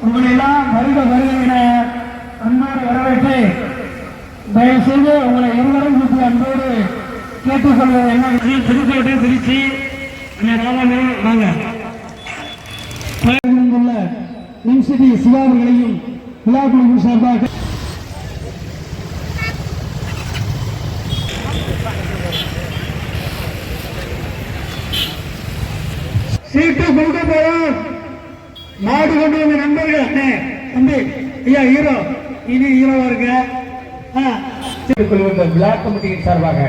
உங்களை எல்லாம் வருக வருக என அன்போடு வரவேற்று தயவு செய்து உங்களை இருவரும் கூட்டி அன்போடு கேட்டுக்கொள்வது என்ன திருச்சி திருச்சி ராமனே வாங்க மின்சிட்டி சிவாவர்களையும் விழாக்குழு சார்பாக சீட்டு கொடுக்க போறோம். நாடு கொண்டு வந்த நண்பர்கள் தம்பி ஐயா ஹீரோ இனி ஹீரோவா இருக்க விழா கமிட்டியின் சார்பாக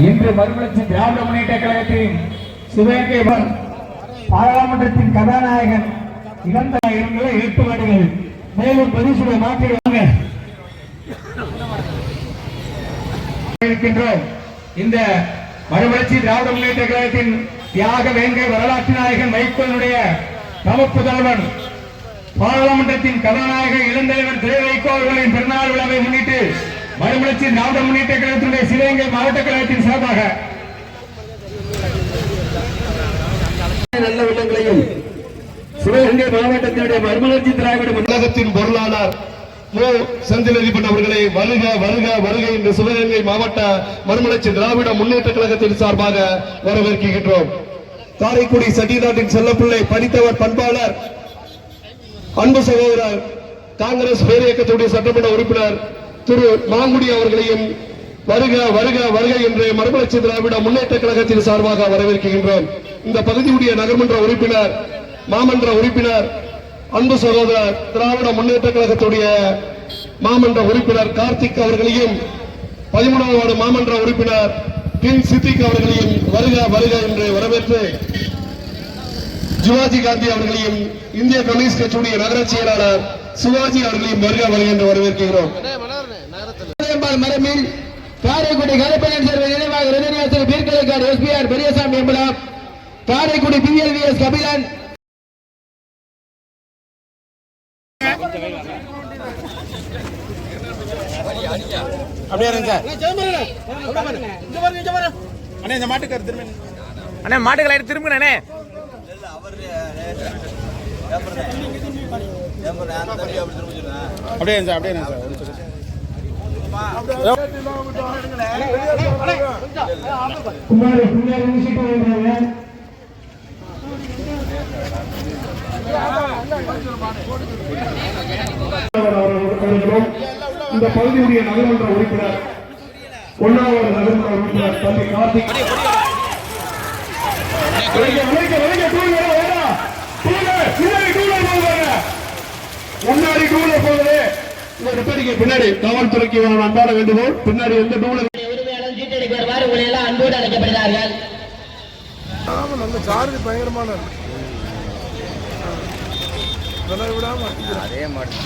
இன்று மறுமலர்ச்சி திராவிட முன்னேற்ற கழகத்தின் சிவகங்கை பாராளுமன்றத்தின் கதாநாயகன் இழந்த 8 மாடுகள் மேலும் பரிசுகளை மாற்றிடுவாங்க இருக்கின்றோம். இந்த மறுமலர்ச்சி திராவிட முன்னேற்ற கழகத்தின் தியாக வேங்கை வரலாற்று நாயகன் வைகோனுடைய தமப்பு தலைவன் பாராளுமன்றத்தின் கதாநாயகர் இளந்தலைவர் திரு வைகோ அவர்களின் பிறநாள் விழாவை முன்னிட்டு மறுமலர்ச்சி திராவிட முன்னேற்ற கழகத்தினுடைய சிவகங்கை மாவட்ட கழகத்தின் சார்பாக நல்ல உள்ளங்களையும் சிவகங்கை மாவட்டத்தினுடைய மறுமலர்ச்சி திராவிட கழகத்தின் பொருளாளர் செந்திலதிபன் அவர்களை வருக வருக வருக என்று சிவகங்கை மாவட்ட மறுமலர்ச்சி திராவிட முன்னேற்ற கழகத்தின் சார்பாக வரவேற்கின்றோம். காரைக்குடி சட்டிநாட்டின் செல்லப்பிள்ளை படித்தவர் பண்பாளர் அன்பு சகோதரர் காங்கிரஸ் பேரியக்கத்துடைய சட்டமன்ற உறுப்பினர் திரு மாங்குடி அவர்களையும் வருக வருக வருக என்று மறுமலர்ச்சி திராவிட முன்னேற்ற கழகத்தின் சார்பாக வரவேற்கின்றோம். இந்த பகுதியுடைய நகர்மன்ற உறுப்பினர் மாமன்ற உறுப்பினர் அன்பு சகோதரர் திராவிட முன்னேற்ற கழகத்துடைய மாமன்ற உறுப்பினர் கார்த்திக் அவர்களையும் 13வது வார்டு மாமன்ற உறுப்பினர் கிங் சித்திக் அவர்களையும் வருக வருக என்று வரவேற்று ஜிவாஜி காந்தி அவர்களையும் இந்திய கம்யூனிஸ்ட் கட்சியுடைய நகர செயலாளர் சிவாஜி அவர்களையும் வருக வருக என்று வரவேற்கிறோம். மரமில் காரைக்குடி கலப்பையன் சேர்வை நினைவாக ரஜினியாசர் பீர்கலைக்காடு எஸ்பிஆர் பெரியசாமி எம்பலம் காரைக்குடி பிஎல்விஎஸ் கபிலன் அப்படியே இந்த மாட்டுக்கார திரும்ப அண்ணே மாட்டுக்களை திரும்புனே அப்படியே அப்படியே இந்த பகுதியுடைய நகர்மன்ற உறுப்பினர் 1வது நகர்மன்ற உறுப்பினர் தம்பி கார்த்திக் முன்னாடி டூலர் போகுது பின்னாடி காவல்துறைக்கு அன்பான வேண்டுகோள். பின்னாடி எந்த டூலர் உரிமையாளர் சீட்டடிக்கு வருவார். உங்களை எல்லாம் அன்போடு அழைக்கப்படுகிறார்கள். நல்ல சார்ஜ் பயங்கரமான அதே மாதிரி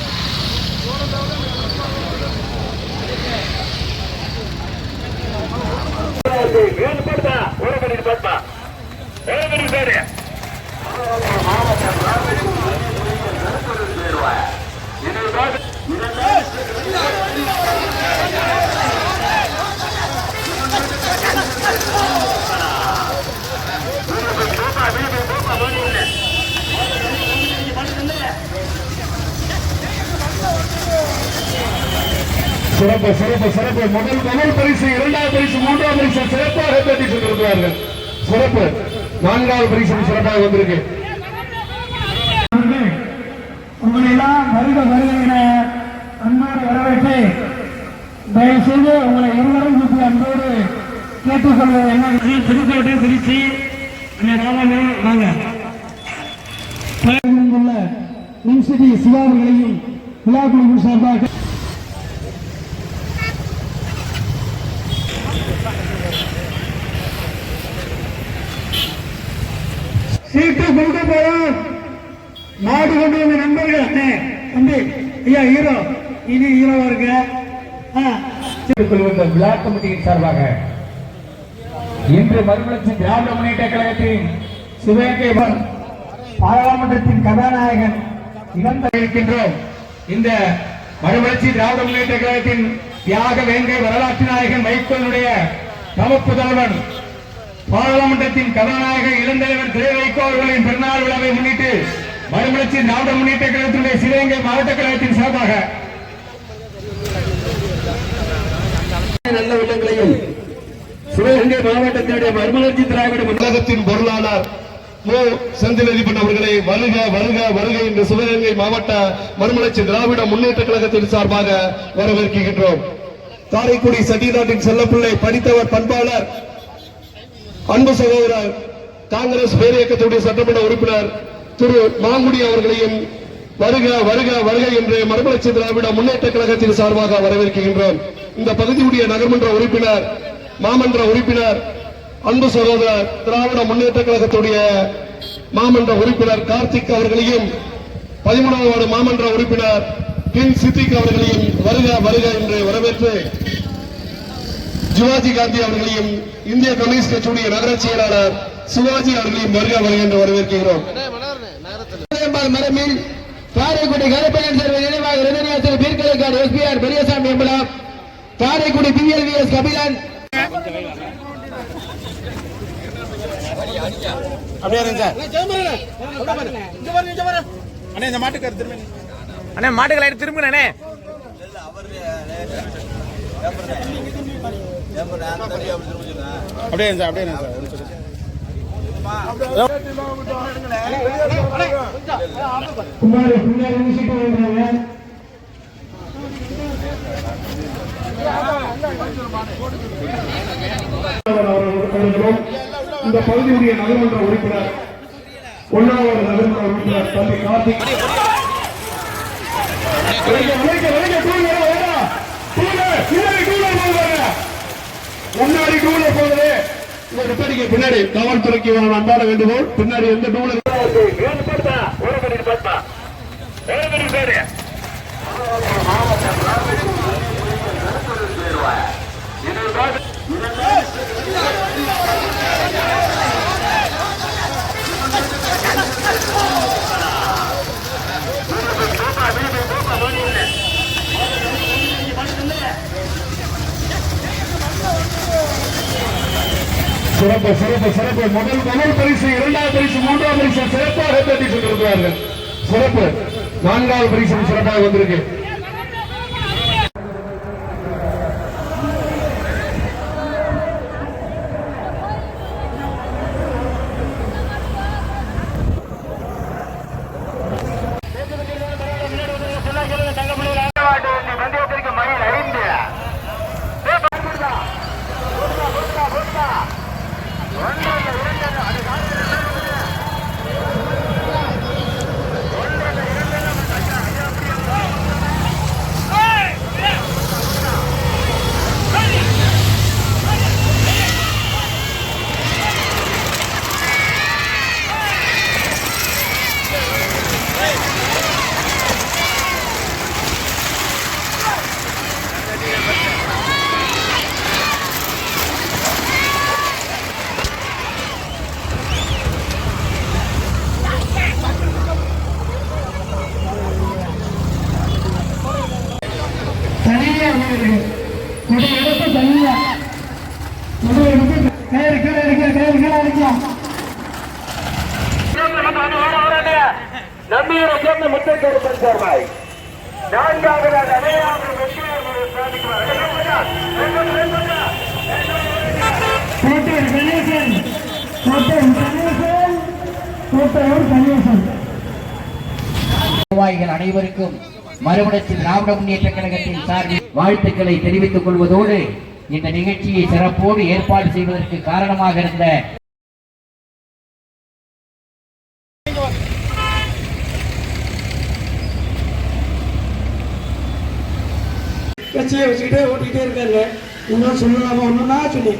சிறப்பு சிறப்பு சிறப்பு. முதல் பரிசு, 2வது பரிசு, 3வது பரிசு சிறப்பாக பெற்று சென்றிருக்கிறார்கள். சிறப்பு. 4வது பரிசு சிறப்பாக வந்திருக்கு. உங்களை எல்லாம் வருக வருக என அன்போடு வரவேற்று தயவு செய்து உங்களை இருவரும் கூட்டி அன்போடு கேட்டுக்கொள்வது என்ன திருச்சி திருச்சி ராமனே வாங்க மின்சிட்டி சிவாவர்களையும் விழாக்குழு சார்பாக சீட்டு கொடுக்க போறோம். நாடு கொண்டு வந்த நண்பர்கள் தம்பி ஐயா ஹீரோ இனி ஹீரோவா இருக்க விழா கமிட்டியின் சார்பாக இன்று மறுமலர்ச்சி திராவிட முன்னேற்ற கழகத்தின் சிவகங்கை பாராளுமன்றத்தின் கதாநாயகன் இழந்த இருக்கின்றோம். இந்த மறுமலர்ச்சி திராவிட முன்னேற்ற கழகத்தின் தியாக வேங்கை வரலாற்று நாயகன் வைகோனுடைய தமப்பு தலைவன் பாராளுமன்றத்தின் கதாநாயகர் இளந்தலைவர் திரு வைகோ அவர்களின் பிறநாள் விழாவை முன்னிட்டு மறுமலர்ச்சி திராவிட முன்னேற்ற கழகத்தினுடைய சிவகங்கை மாவட்ட கழகத்தின் சார்பாக நல்ல உள்ளங்களையும் சிவகங்கை மாவட்டத்தினுடைய மறுமலர்ச்சி திராவிட கழகத்தின் பொருளாளர் மு. செந்திலதிபன் அவர்களை வருக வருக வருக என்று சிவகங்கை மாவட்ட மறுமலர்ச்சி திராவிட முன்னேற்ற கழகத்தின் சார்பாக வரவேற்கின்றோம். காரைக்குடி சட்டிநாட்டின் செல்லப்பிள்ளை படித்தவர் பண்பாளர் அன்பு சகோதரர் காங்கிரஸ் பேரியக்கத்துடைய சட்டமன்ற உறுப்பினர் திரு மாங்குடி அவர்களையும் வருக வருக வருக என்று மறுமலர்ச்சி திராவிட முன்னேற்ற கழகத்தின் சார்பாக வரவேற்கின்றோம். இந்த பகுதியுடைய நகர்மன்ற உறுப்பினர் மாமன்ற உறுப்பினர் அன்பு சகோதரர் திராவிட முன்னேற்ற கழகத்துடைய மாமன்ற உறுப்பினர் கார்த்திக் அவர்களையும் 13வது வார்டு மாமன்ற உறுப்பினர் கிங் சித்திக் அவர்களையும் வருக வருக என்று வரவேற்று சிவாஜி காந்தி அவர்களையும் இந்திய கம்யூனிஸ்ட் கட்சியுடைய நகர செயலாளர் சிவாஜி அவர்களையும் வருக வருக என்று வரவேற்கிறோம். மரமில் காரைக்குடி கருப்பையன் சேர்வை நினைவாக இரண்டனியாசிரியர் பீர்க்கலைக்காடு எஸ்பிஆர் பெரியசாமி எம்பலாம் காரைக்குடி பிஎல்விஎஸ் கபிலன் அப்படியே சார் அண்ணே இந்த மாட்டுக்கார திரும்ப அண்ணே மாட்டுகளை திரும்புனே அப்படியே சார் அப்படியே சார் குமாரி பின்னாடி நிமிஷம் வருகிறாங்க. அவர்களும் இந்த பகுதியுடைய நகர்மன்ற உறுப்பினர் 1வது நகர்மன்ற உறுப்பினர் தம்பி கார்த்திக் முன்னாடி டூல போகுது. பின்னாடி காவல்துறைக்கு அன்பான வேண்டுகோள். பின்னாடி எந்த டூல சிறப்பு சிறப்பு சிறப்பு. முதல் பரிசு, 2வது பரிசு, 3வது பரிசு சிறப்பாக தட்டி சென்றிருக்கிறார்கள். சிறப்பு. 4வது பரிசு சிறப்பாக வந்திருக்கு. நம்பியூரை சேர்ந்த முத்தக்கருப்பன் சேர்மாய் 4வது அடையாளம் நிர்வாகிகள் அனைவருக்கும் மறுமலர்ச்சி திராவிட முன்னேற்ற கழகத்தின் சார்பில் வாழ்த்துக்களை தெரிவித்துக் கொள்வதோடு இந்த நிகழ்ச்சியை சிறப்போடு ஏற்பாடு செய்வதற்கு காரணமாக இருந்த கட்சியை வச்சுக்கிட்டே ஓட்டிக்கிட்டே இருக்காங்க. இன்னும் சொல்லலாமா? ஒண்ணுன்னா சொல்லி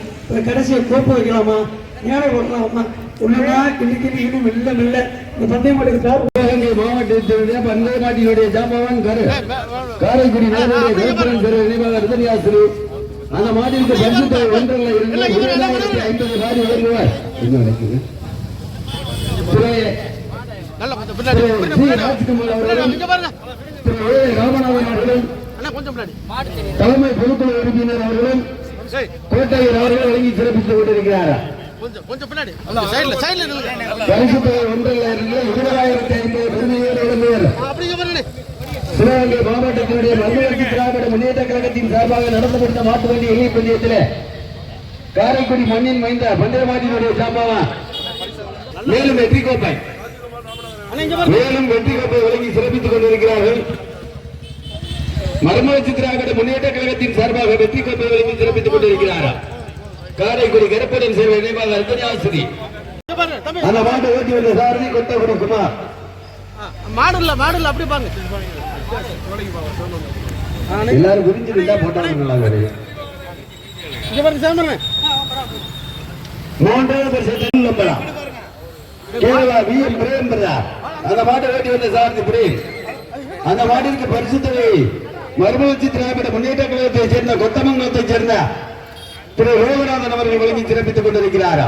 கடைசியை கோப்பு வைக்கலாமா? மேலே போடலாமா? ஒண்ணுன்னா கிண்டி மெல்ல மெல்ல இந்த பந்தயம் எடுக்கிறார். சிவகங்கை மாவட்டத்தினுடைய பந்தய மாட்டினுடைய ஜாம்பவான் காரைக்குடி நினைவாக ரிதனியாசிரி அந்த மாட்டிற்கு பரிசு தொகை 1,50,000 ரூபாய் ராஜ்குமார் அவர்களும் ராமநாதன் அவர்களும் தலைமை பொதுக்குழு உறுப்பினர் அவர்களும் கோட்டையில் அவர்கள் வழங்கி சிறப்பித்துக் கொண்டிருக்கிறார். கொஞ்சம் பின்னாடி சைடுல பரிசு தொகை 1,20,500 பெருமையோடு வழங்குவர் அப்படிங்க பாருங்க. சிவகங்கை மாவட்டத்தினுடைய மறுமலர்ச்சி திராவிட முன்னேற்ற கழகத்தின் சார்பாக நடத்தப்பட்ட மாட்டு வண்டி எளிய பந்தயத்தில் காரைக்குடி மண்ணின் மைந்த பந்தயமாட்டினுடைய சாம்பாவன் மேலும் வெற்றி கோப்பை வழங்கி சிறப்பித்துக் கொண்டிருக்கிறார்கள். மறுமலர்ச்சி திராவிட முன்னேற்ற கழகத்தின் சார்பாக வெற்றி கோப்பை வழங்கி சிறப்பித்துக் கொண்டிருக்கிறார்கள். காரைக்குடி கருப்படன் சேவை நினைவாக அர்த்தனாசிரி அந்த மாட்டை ஓட்டி வந்த சாரதி கொட்டகுடி குமார் மாடல்ல அப்படி பாருங்க. எல்லாரும் புரிஞ்சுக்கிட்டா போட்டாங்க. இங்க பாருங்க சாமரன். மூன்றாவது பரிசு நம்பலாம் கேரளா விஎம் பிரேம் பிரதர் அந்த மாட்டை ஓட்டி வந்த சாரதி பிரேம் அந்த மாட்டிற்கு பரிசு தொகை மறுமலர்ச்சி திராவிட முன்னேற்ற கழகத்தை சேர்ந்த கொத்தமங்கலத்தை சேர்ந்த திரு ரோகநாதன் அவர்கள் வழங்கி சிறப்பித்துக் கொண்டிருக்கிறாரா?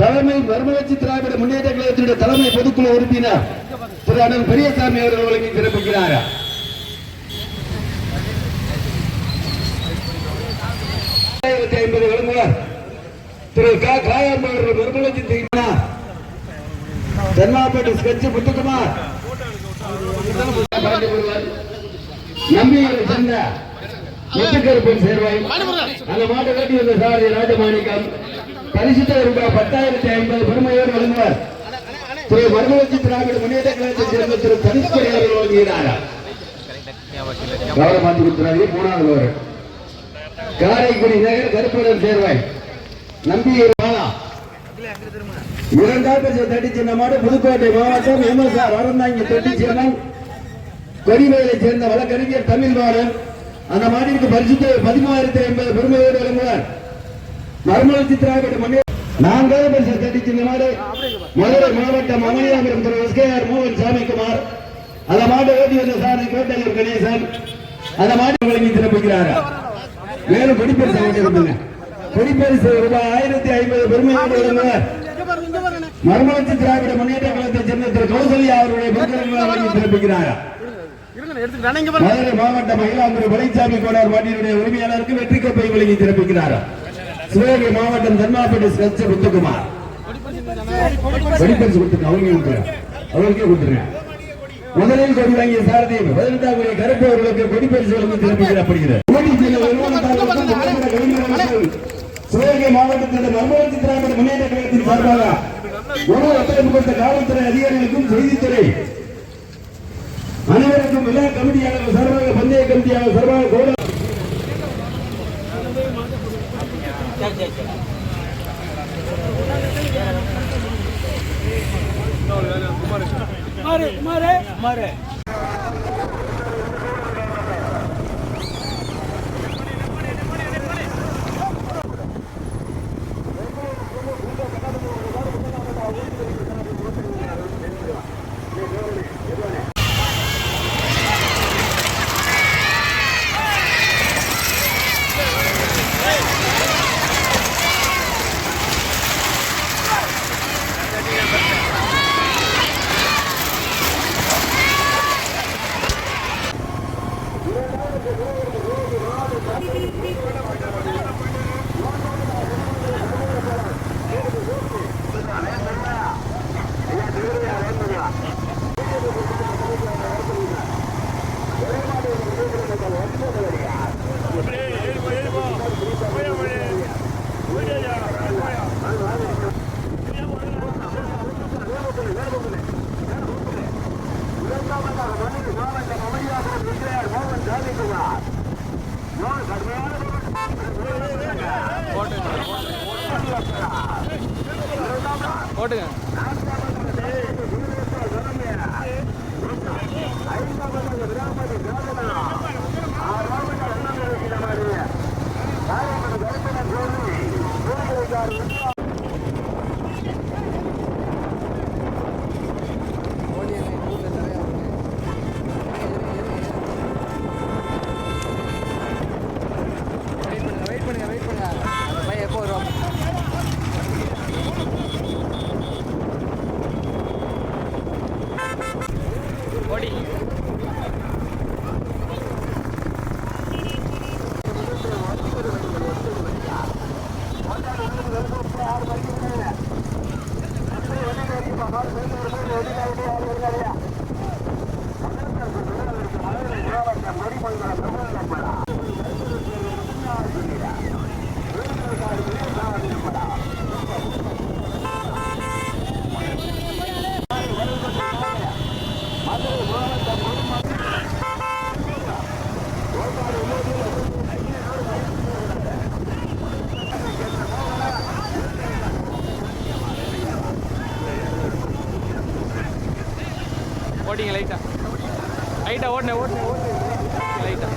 தலைமை மறுமலர்ச்சி திராவிட முன்னேற்ற கழகத்தினுடைய தலைமை பொதுக்குழு உறுப்பினர் திரு அண்ணன் பெரியசாமி அவர்கள் வழங்கி சிறப்பிக்கிறாரா? வழங்குவார் திரு காயம் அவர்கள் மறுமலர்ச்சி செய்கிறார். தென்னாப்பேட்டை ஸ்கெட்ச் முத்துக்குமார் நம்பியை சேர்ந்த முத்துக்கருப்பன் சேர்வை அந்த மாட்டை கட்டி வந்த சாரதி ராஜமாணிக்கம் பரிசு ரூபாய் 10,500 பெருமையோடு வழங்குவார். திரு மறுமலர்ச்சி திராவிட முன்னேற்ற கழகத்தை சேர்ந்த திரு தனிஷ்கரி அவர்கள் வழங்குகிறார். கவனம் மாற்றி கொடுக்கிறார்கள். 3வது காரைக்குடி நகர் கருப்படன் சேர்வை நம்பியை 2வது தட்டி சின்ன மாடு புதுக்கோட்டை மாவட்டம் எம்எஸ்ஆர் அறந்தாங்கி தொட்டி சேர்மன் கொடிவேலை சேர்ந்த வழக்கறிஞர் தமிழ்வாளன் அந்த மாட்டிற்கு பரிசு 13,050 பெருமையோடு வழங்குவார். மறுமலர்ச்சி திராவிட முன்னேற்ற 4வது பரிசு தட்டி சின்ன மாடு மதுரை மாவட்டம் அமனியாபுரம் திரு எஸ்கேஆர் மோகன் சாமிக்குமார் அந்த மாட்டை ஓட்டி வந்த சாரதி கோட்டையூர் கணேசன் அந்த மாட்டை வழங்கி சிறப்பிக்கிறார். மேலும் கொடிப்பரிசு ரூபாய் 1,050 பெருமையோடு வழங்குவார். மறுமலர்ச்சி திராவிட முன்னேற்ற கழகத்தை சேர்ந்த திரு கௌசல்யா அவருடைய பொருட்களை வழங்கி சிறப்பிக்கிறார். மதுரை மாவட்ட மயிலாந்துறை பழனிசாமி கோடார் மாட்டினுடைய உரிமையாளருக்கு வெற்றி கோப்பை வழங்கி சிறப்பிக்கிறார். சிவகங்கை மாவட்டம் தென்னாப்பேட்டை ஸ்கெட்ச் முத்துக்குமார் கொடிப்பரிசு கொடுத்துருங்க. அவங்களுக்கே கொடுத்துருங்க. முதலில் கொடி வாங்கிய சாரதி 18வது கருப்பு அவர்களுக்கு கொடிப்பரிசு வழங்கி சிறப்பிக்கப்படுகிறது. சிவகங்கை மாவட்டத்தில் மறுமலர்ச்சி திராவிட முன்னேற்ற கழகத்தின் சார்பாக ஒத்துழைப்பு கொடுத்த காவல்துறை அதிகாரிகளுக்கும் செய்தித்துறை அனைவருக்கும் விழா கமிட்டியாளர்கள் சார்பாக பந்தய கமிட்டியாளர் சார்பாக கௌரவ போட்டுங்க. ஓடனே லைட்டா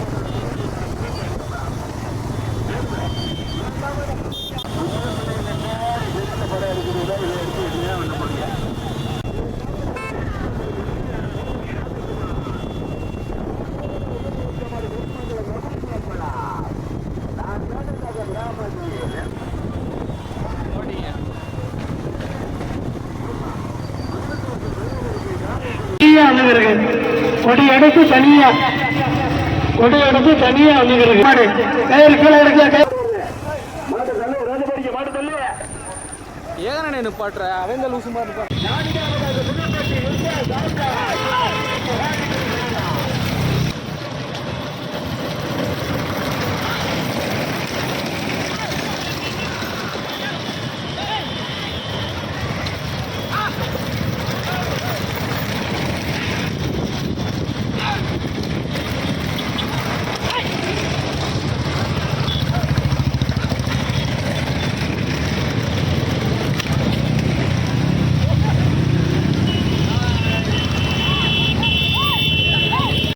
கொடி எடுத்து தனியா வந்துகிறது கயிறு கீழே எடுக்க ஏன் நிப்பாட்டுற அவன் லூசு மாதிரி இருப்பான்